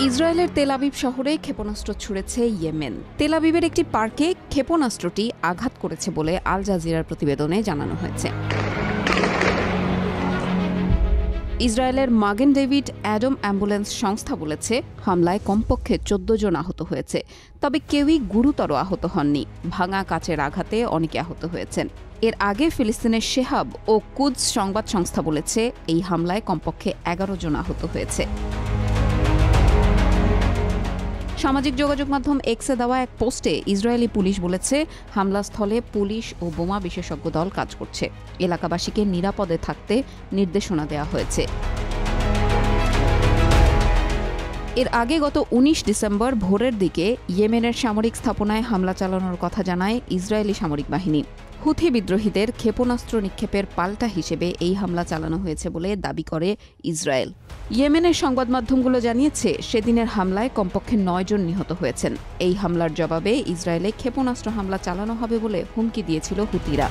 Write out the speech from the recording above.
ইসরায়েলের Tel Aviv শহরে ক্ষেপণাস্ত্র ছুড়েছে ইয়েমেন। তেল আবিবের একটি পার্কে ক্ষেপণাস্ত্রটি আঘাত করেছে বলে আল জাজিরার প্রতিবেদনে জানানো হয়েছে। ইসরায়েলের মাগেন ডেভিড অ্যাডম অ্যাম্বুলেন্স সংস্থা বলেছে, হামলায় কমপক্ষে ১৪ জন আহত হয়েছে, তবে কেউই গুরুতর আহত হননি। ভাঙা কাচের আঘাতে অনেকে আহত হয়েছেন। এর আগে ফিলিস্তিনের শেহাব ও কুদস সংবাদ সংস্থা বলেছে, এই হামলায় কমপক্ষে ১১ জন আহত হয়েছে। সামাজিক যোগাযোগ মাধ্যম এক্সে দেওয়া এক পোস্টে ইসরায়েলি পুলিশ বলেছে, হামলাস্থলে পুলিশ ও বোমা বিশেষজ্ঞ দল কাজ করছে। এলাকাবাসীকে নিরাপদে থাকতে নির্দেশনা দেওয়া হয়েছে। এর আগে গত ১৯ ডিসেম্বর ভোরের দিকে ইয়েমেনের সামরিক স্থাপনায় হামলা চালানোর কথা জানায় ইসরায়েলি সামরিক বাহিনী। হুথি বিদ্রোহীদের ক্ষেপণাস্ত্র নিক্ষেপের পাল্টা হিসেবে এই হামলা চালানো হয়েছে বলে দাবি করে ইসরায়েল। ইয়েমেনের সংবাদ মাধ্যমগুলো জানিয়েছে, সেদিনের হামলায় কমপক্ষে ৯ জন নিহত হয়েছেন। এই হামলার জবাবে ইসরায়েলে ক্ষেপণাস্ত্র হামলা চালানো হবে বলে হুমকি দিয়েছিল হুতিরা।